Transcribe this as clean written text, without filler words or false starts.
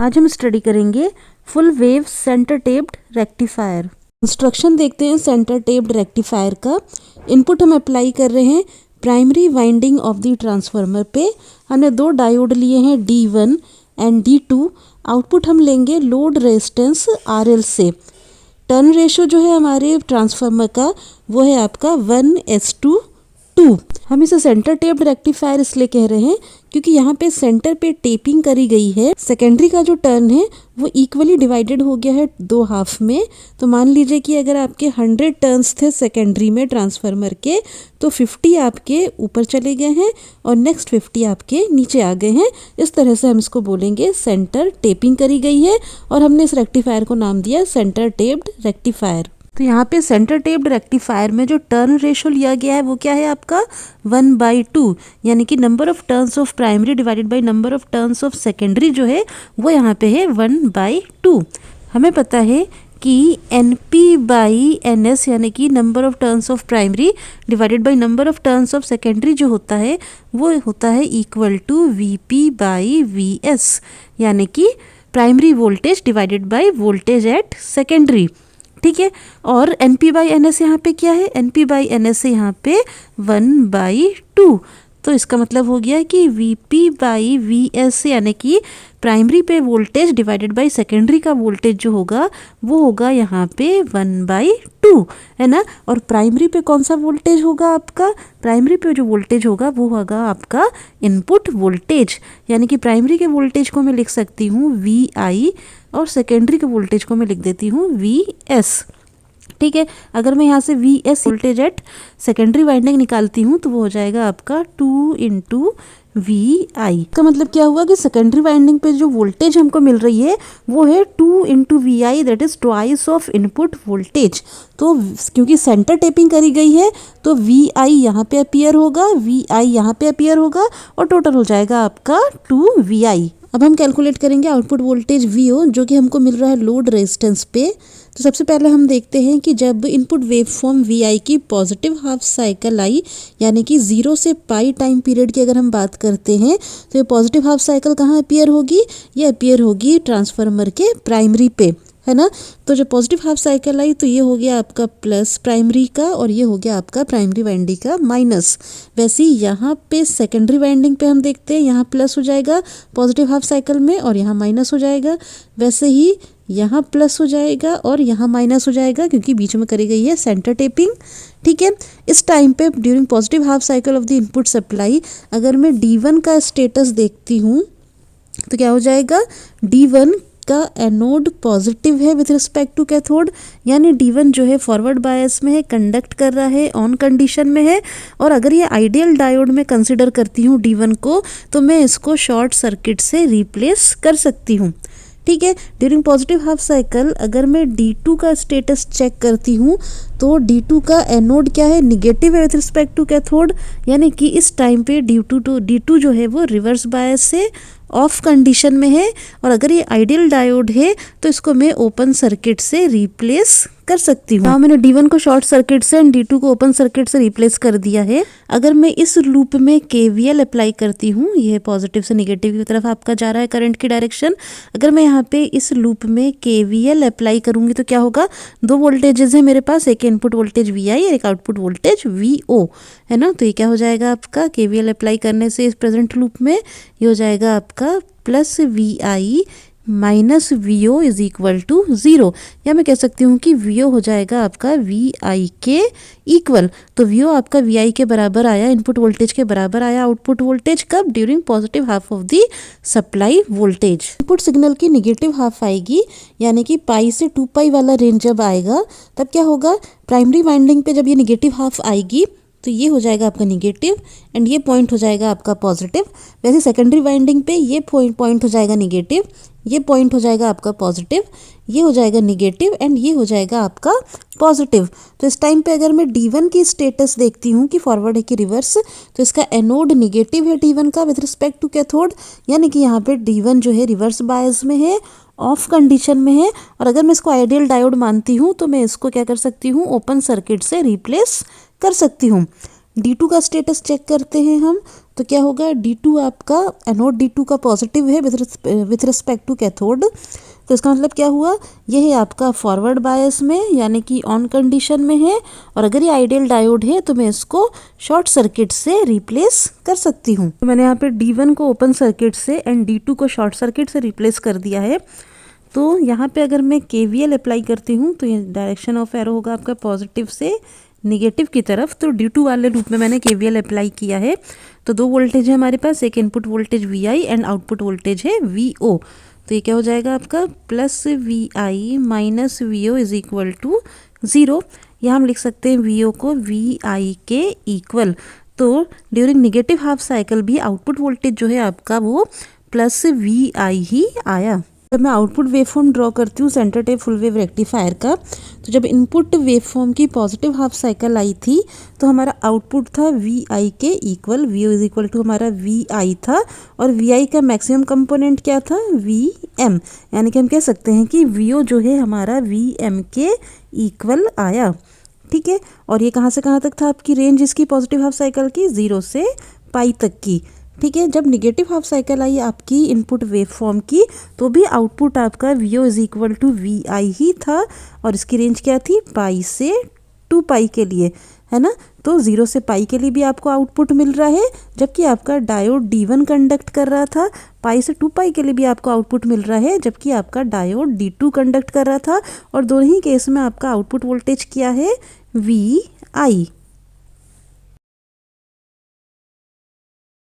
आज हम स्टडी करेंगे full wave centre taped rectifier. Instruction देखते हैं सेंटर टेप्ड रेक्टिफायर का। इनपुट हम अप्लाई कर रहे हैं primary winding of the transformer पे। हमने दो डायोड लिए हैं D1 एंड D2। आउटपुट हम लेंगे लोड रेजिस्टेंस RL से। टर्न रेशो जो है हमारे ट्रांसफार्मर का वो है आपका 1:2। हम इसे सेंटर टेप्ड रेक्टिफायर इसलिए कह रहे हैं क्योंकि यहाँ पे सेंटर पे टेपिंग करी गई है। सेकेंडरी का जो टर्न है वो इक्वली डिवाइडेड हो गया है दो हाफ में। तो मान लीजिए कि अगर आपके 100 टर्न्स थे सेकेंडरी में ट्रांसफार्मर के, तो 50 आपके ऊपर चले गए हैं और नेक्स्ट 50 आपके नीचे आ गए हैं। इस तरह से हम इसको बोलेंगे सेंटर टेपिंग करी गई है और हमने इस रेक्टिफायर को नाम दिया सेंटर टेप्ड रेक्टिफायर। तो यहाँ पे सेंटर टेप्ड रेक्टिफायर में जो टर्न रेशो लिया गया है वो क्या है आपका 1/2, यानी कि number of turns of primary divided by number of turns of secondary जो है वो यहाँ पे है 1/2। हमें पता है कि NP/NS यानी कि number of turns of primary divided by number of turns of secondary जो होता है वो होता है इक्वल टू VP/VS, यानी कि primary voltage divided by voltage at secondary. ठीक है, और NP/NS यहाँ पे क्या है, NP/NS से यहाँ पे 1/2। तो इसका मतलब हो गया कि VP/VS यानी कि प्राइमरी पे वोल्टेज डिवाइडेड बाय सेकेंडरी का वोल्टेज जो होगा वो होगा यहाँ पे 1/2, है ना। और प्राइमरी पे कौन सा वोल्टेज होगा आपका, प्राइमरी पे जो वोल्टेज होगा वो होगा आपका इनपुट वोल्टेज, यानी कि प्राइमरी के वोल्टेज को मैं लिख सकती हूँ VI और सेकेंडरी के वोल्टेज को मैं लिख देती हूँ VS। ठीक है, अगर मैं यहाँ से VS voltage at secondary winding निकालती हूँ तो वो हो जाएगा आपका 2 × VI। का मतलब क्या हुआ कि सेकेंडरी वाइंडिंग पे जो वोल्टेज हमको मिल रही है वो है 2 × VI, that is twice of input voltage. तो क्योंकि सेंटर टेपिंग करी गई है तो VI यहाँ पे अपीयर होगा, VI यहाँ पे अपीयर होगा और टोटल हो जाएगा आपका 2 VI। अब हम कैलकुलेट करेंगे आउटपुट वोल्टेज VO जो कि हमको मिल रहा है लोड रेजिस्टेंस पे। तो सबसे पहले हम देखते हैं कि जब इनपुट वेव फॉर्म VI की पॉजिटिव हाफ साइकिल आई, यानी कि 0 से पाई टाइम पीरियड की अगर हम बात करते हैं तो ये पॉजिटिव हाफ साइकिल कहाँ अपीयर होगी, ये अपीयर होगी ट्रांसफार्मर के प्राइमरी पे, है ना। तो जब पॉजिटिव हाफ साइकिल आई तो ये हो गया आपका प्लस प्राइमरी का और ये हो गया आपका प्राइमरी वाइंडिंग का माइनस। वैसे ही यहाँ पे सेकेंडरी वाइंडिंग पे हम देखते हैं यहाँ प्लस हो जाएगा पॉजिटिव हाफ साइकिल में और यहाँ माइनस हो जाएगा। वैसे ही यहाँ प्लस हो जाएगा और यहाँ माइनस हो जाएगा क्योंकि बीच में करी गई है सेंटर टेपिंग। ठीक है, इस टाइम पे during positive half cycle of the input supply अगर मैं D1 का स्टेटस देखती हूँ तो क्या हो जाएगा, D1 का एनोड पॉजिटिव है विथ रिस्पेक्ट टू कैथोड, यानी D1 जो है फॉरवर्ड बायस में है, कंडक्ट कर रहा है, ऑन कंडीशन में है। और अगर ये आइडियल डायोड में कंसिडर करती हूँ D1 को तो मैं इसको शॉर्ट सर्किट से रिप्लेस कर सकती हूँ। ठीक है, ड्यूरिंग पॉजिटिव हाफ साइकिल अगर मैं D2 का स्टेटस चेक करती हूँ तो D2 का एनोड क्या है, निगेटिव है विथ रिस्पेक्ट टू कैथोड, यानी कि इस टाइम पे D2 जो है वो रिवर्स बायस से ऑफ कंडीशन में है। और अगर ये आइडियल डायोड है तो इसको मैं ओपन सर्किट से रिप्लेस कर सकती हूँ। मैंने D1 को शॉर्ट सर्किट से एंड D2 को ओपन सर्किट से रिप्लेस कर दिया है। अगर मैं इस लूप में KVL अप्लाई करती हूँ, ये पॉजिटिव से नेगेटिव की तरफ आपका जा रहा है करंट की डायरेक्शन, अगर मैं यहाँ पे इस लूप में KVL अप्लाई करूंगी तो क्या होगा, दो वोल्टेजेस है मेरे पास, एक इनपुट वोल्टेज VI और एक आउटपुट वोल्टेज VO, है ना। तो ये क्या हो जाएगा आपका KVL अप्लाई करने से इस प्रेजेंट लूप में ये हो जाएगा आपका plus VI minus VO is equal to 0, या मैं कह सकती हूँ कि VO हो जाएगा आपका VI के इक्वल। तो VO आपका VI के बराबर आया, इनपुट वोल्टेज के बराबर आया आउटपुट वोल्टेज, कब, during positive half of the supply voltage. Input signal की निगेटिव हाफ आएगी, यानी कि पाई से 2π वाला रेंज जब आएगा तब क्या होगा, प्राइमरी वाइंडिंग पे जब ये निगेटिव हाफ आएगी तो ये हो जाएगा आपका निगेटिव एंड ये पॉइंट हो जाएगा आपका पॉजिटिव। वैसे सेकेंडरी वाइंडिंग पे ये पॉइंट हो जाएगा निगेटिव, ये पॉइंट हो जाएगा आपका पॉजिटिव, ये हो जाएगा निगेटिव एंड ये हो जाएगा आपका पॉजिटिव। तो इस टाइम पे अगर मैं D1 की स्टेटस देखती हूँ कि फॉरवर्ड है कि रिवर्स, तो इसका एनोड निगेटिव है D1 का विथ रिस्पेक्ट टू कैथोड, यानी कि यहाँ पे D1 जो है रिवर्स बायस में है, ऑफ कंडीशन में है। और अगर मैं इसको आइडियल डायोड मानती हूँ तो मैं इसको क्या कर सकती हूँ, ओपन सर्किट से रिप्लेस कर सकती हूँ। D2 का स्टेटस चेक करते हैं हम, तो क्या होगा, D2 आपका एनोड D2 का पॉजिटिव है विथ रिस्पेक्ट टू कैथोड। तो इसका मतलब क्या हुआ, यह है आपका फॉरवर्ड बायस में यानी कि ऑन कंडीशन में है, और अगर ये आइडियल डायोड है तो मैं इसको शॉर्ट सर्किट से रिप्लेस कर सकती हूँ। तो मैंने यहाँ पे D1 को ओपन सर्किट से एंड D2 को शॉर्ट सर्किट से रिप्लेस कर दिया है। तो यहाँ पे अगर मैं KVL अप्लाई करती हूँ तो ये डायरेक्शन ऑफ एरो होगा आपका पॉजिटिव से निगेटिव की तरफ। तो D2 वाले लूप में मैंने KVL अप्लाई किया है। तो दो वोल्टेज है हमारे पास, एक input voltage VI and output voltage है VO। तो ये क्या हो जाएगा आपका plus VI minus VO is equal to 0। या हम लिख सकते हैं VO को VI के इक्वल। तो ड्यूरिंग निगेटिव हाफ साइकिल भी आउटपुट वोल्टेज जो है आपका वो प्लस VI ही आया। जब मैं आउटपुट वेवफॉर्म ड्रॉ करती हूँ centre type full wave rectifier का, तो जब इनपुट वेवफॉर्म की पॉजिटिव हाफ साइकिल आई थी तो हमारा आउटपुट था VI के equal, VO is equal to हमारा VI था, और VI का मैक्सिमम कंपोनेंट क्या था, VM। यानी कि हम कह सकते हैं कि VO जो है हमारा VM के इक्वल आया। ठीक है, और ये कहाँ से कहाँ तक था आपकी रेंज इसकी पॉजिटिव हाफ साइकिल की, 0 से पाई तक की। ठीक है, जब निगेटिव हाफ साइकिल आई आपकी इनपुट वेव फॉर्म की तो भी आउटपुट आपका VO is equal to VI ही था, और इसकी रेंज क्या थी, पाई से 2 पाई के लिए, है ना। तो 0 से पाई के लिए भी आपको आउटपुट मिल रहा है, जबकि आपका डायोड D1 कंडक्ट कर रहा था। पाई से 2 पाई के लिए भी आपको आउटपुट मिल रहा है, जबकि आपका डायोड D2 कंडक्ट कर रहा था। और दोनों ही केस में आपका आउटपुट वोल्टेज क्या है, VI।